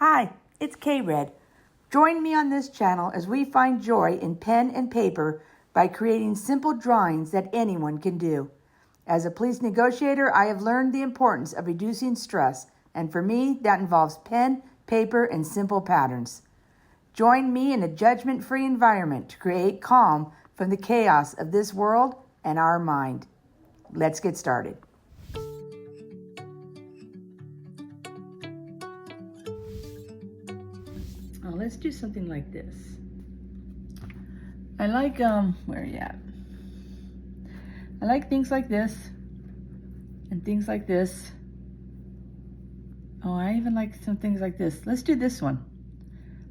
Hi, it's K-Red. Join me on this channel as we find joy in pen and paper by creating simple drawings that anyone can do. As a police negotiator, I have learned the importance of reducing stress, and for me, that involves pen, paper, and simple patterns. Join me in a judgment-free environment to create calm from the chaos of this world and our mind. Let's get started. Let's do something like this. I like, where are you at? I like things like this and things like this. Oh, I even like some things like this. Let's do this one.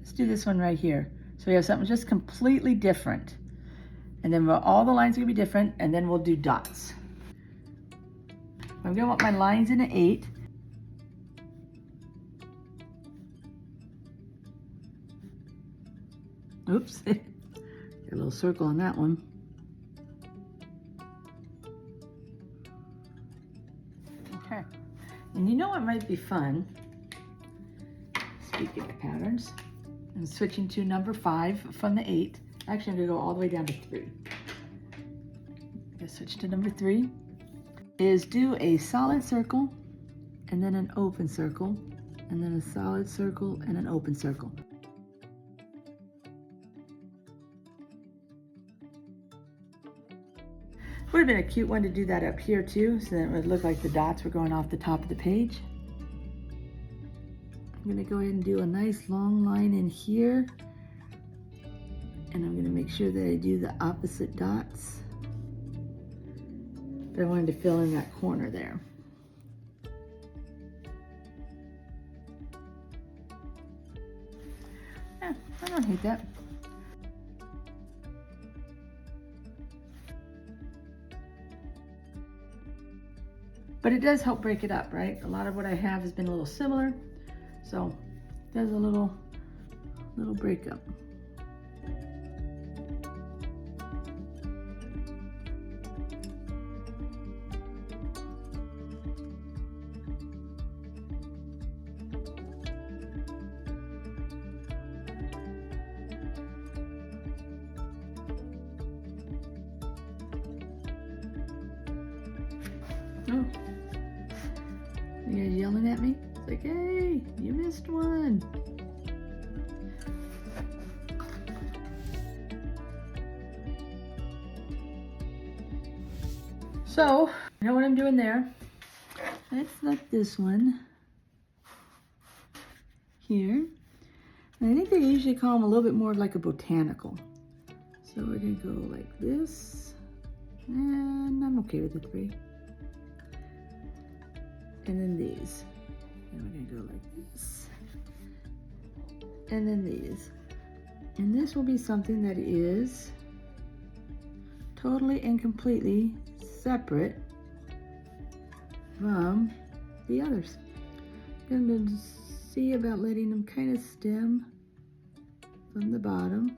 Let's do this one right here. So we have something just completely different. And then all the lines are gonna be different, and then we'll do dots. I'm gonna want my lines in an 8. Oops, got a little circle on that one. Okay, and you know what might be fun? Speaking of patterns, I'm switching to number 5 from the 8. Actually, I'm gonna go all the way down to 3. I'm gonna switch to number 3. Is do a solid circle, and then an open circle, and then a solid circle and an open circle. Would have been a cute one to do that up here too, so that it would look like the dots were going off the top of the page. I'm gonna go ahead and do a nice long line in here, and I'm gonna make sure that I do the opposite dots. But I wanted to fill in that corner there. Yeah, I don't hate that. But it does help break it up, right? A lot of what I have has been a little similar, so it does a little breakup. Oh. You guys yelling at me? It's like, hey, you missed one. So, you know what I'm doing there? Let's let this one here. And I think they usually call them a little bit more like a botanical. So we're gonna go like this, and I'm okay with the 3. And then these. And we're gonna go like this. And then these. And this will be something that is totally and completely separate from the others. I'm gonna see about letting them kind of stem from the bottom.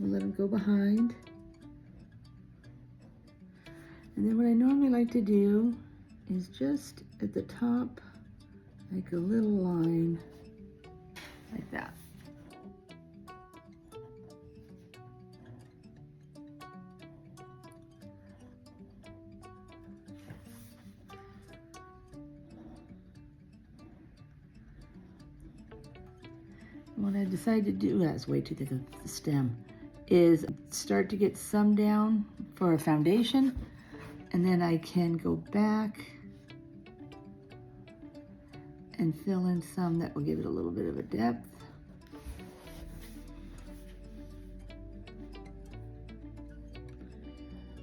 We'll let them go behind. And then what I normally like to do is just at the top, like a little line like that. What I decided to do, that's way too thick of the stem, is start to get some down for a foundation. And then I can go back and fill in some that will give it a little bit of a depth.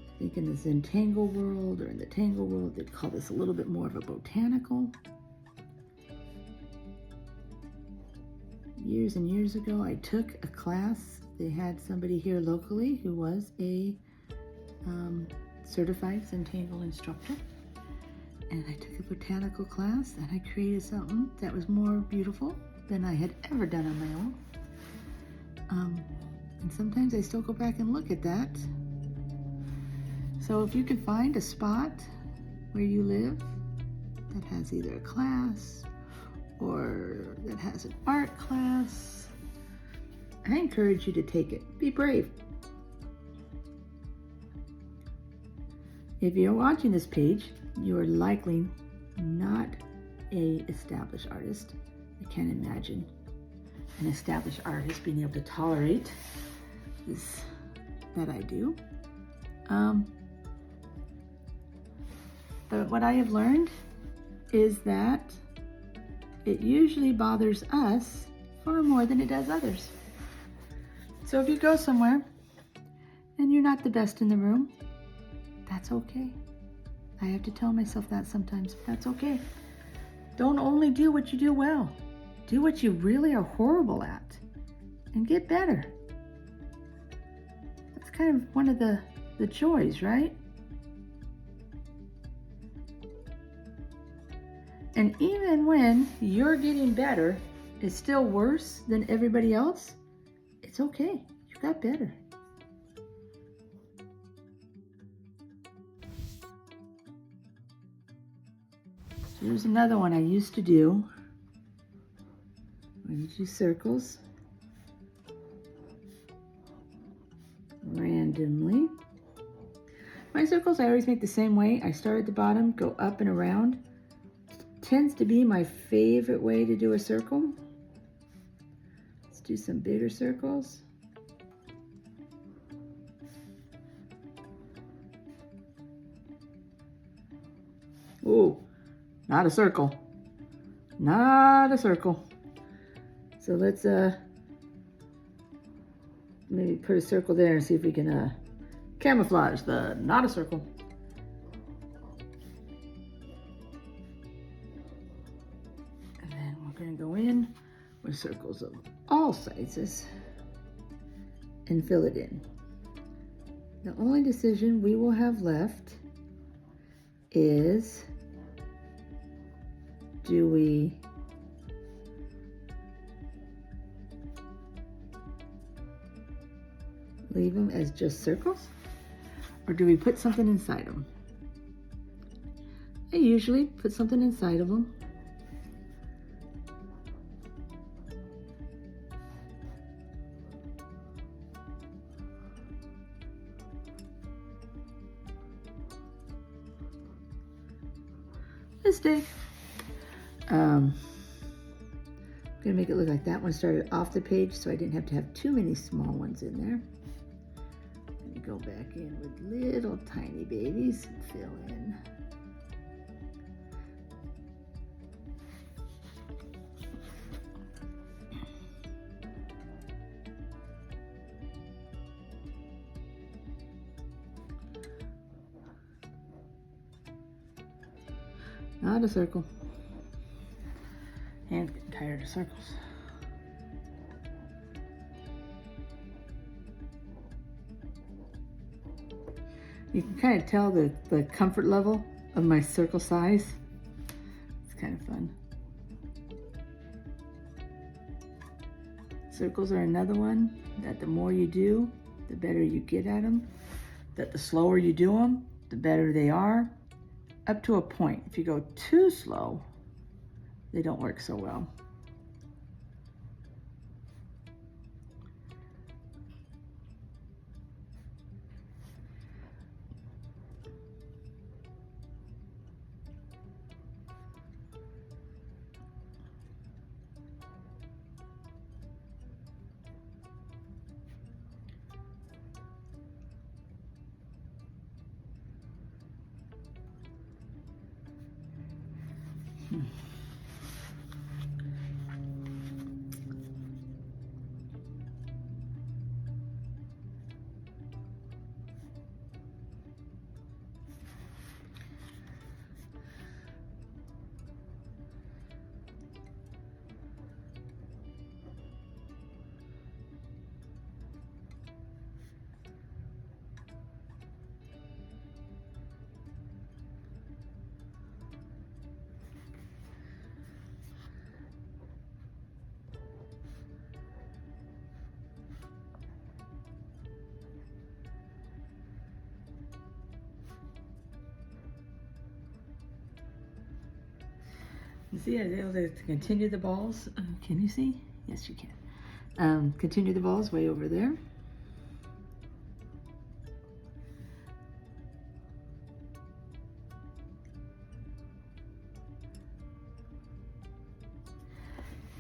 I think in the Zentangle world, or in the Tangle world, they'd call this a little bit more of a botanical. Years and years ago, I took a class. They had somebody here locally who was a certified Zentangle instructor, and I took a botanical class, and I created something that was more beautiful than I had ever done on my own. And sometimes I still go back and look at that. So if you can find a spot where you live that has either a class or that has an art class, I encourage you to take it. Be brave. If you're watching this page, you are likely not an established artist. I can't imagine an established artist being able to tolerate this that I do. But what I have learned is that it usually bothers us far more than it does others. So if you go somewhere and you're not the best in the room, that's okay. I have to tell myself that sometimes. That's okay. Don't only do what you do well. Do what you really are horrible at and get better. That's kind of one of the joys, right? And even when you're getting better is still worse than everybody else, it's okay. You got better. Here's another one I used to do. I do circles randomly. My circles I always make the same way. I start at the bottom, go up and around. Tends to be my favorite way to do a circle. Let's do some bigger circles. Ooh, not a circle. Not a circle. So let's maybe put a circle there and see if we can camouflage the not a circle. And then we're going to go in with circles of all sizes and fill it in. The only decision we will have left is, do we leave them as just circles, or do we put something inside them? I usually put something inside of them. Mistake. I'm gonna make it look like that one started off the page, so I didn't have to have too many small ones in there. Let me go back in with little tiny babies and fill in. Not a circle. Hands getting tired of circles. You can kind of tell the comfort level of my circle size. It's kind of fun. Circles are another one that the more you do, the better you get at them. That the slower you do them, the better they are. Up to a point. If you go too slow, they don't work so well. See, I was able to continue the balls. Can you see? Yes, you can. Continue the balls way over there.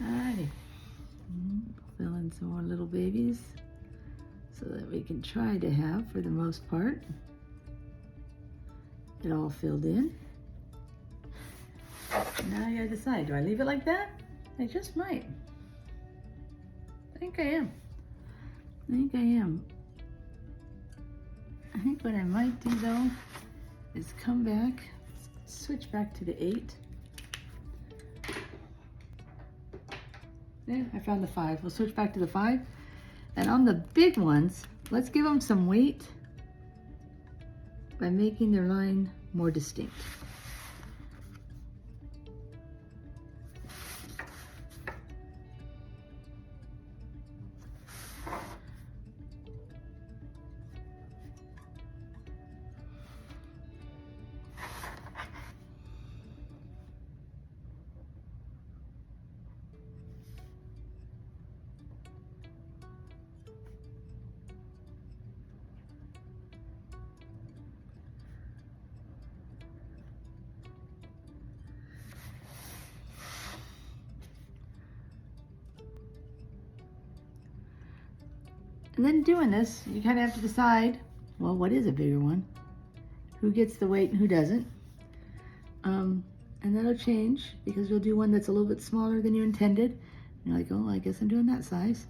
Alrighty. Fill in some more little babies so that we can try to have, for the most part, it all filled in. Now I gotta decide, do I leave it like that? I just might. I think I am. I think what I might do though is come back, switch back to the 8. Yeah, I found the 5. We'll switch back to the 5. And on the big ones, let's give them some weight by making their line more distinct. And then doing this, you kind of have to decide, well, what is a bigger one? Who gets the weight and who doesn't? And that'll change because you'll do one that's a little bit smaller than you intended. And you're like, oh, I guess I'm doing that size.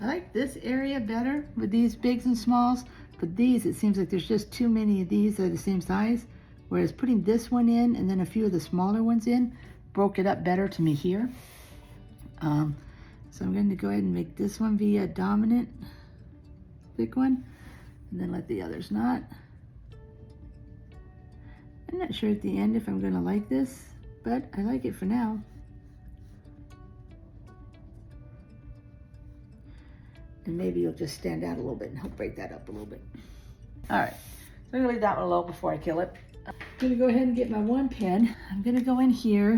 I like this area better with these bigs and smalls, but these, it seems like there's just too many of these that are the same size, whereas putting this one in and then a few of the smaller ones in broke it up better to me here. So I'm going to go ahead and make this one be a dominant thick one, and then let the others not. I'm not sure at the end if I'm going to like this, but I like it for now. And maybe you'll just stand out a little bit and help break that up a little bit. All right, so I'm gonna leave that one alone before I kill it. I'm gonna go ahead and get my 1 pen. I'm gonna go in here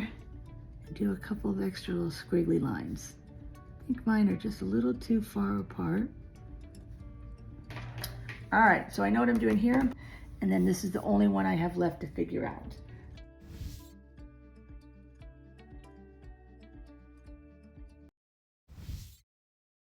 and do a couple of extra little squiggly lines. I think mine are just a little too far apart. All right, so I know what I'm doing here, and then this is the only one I have left to figure out.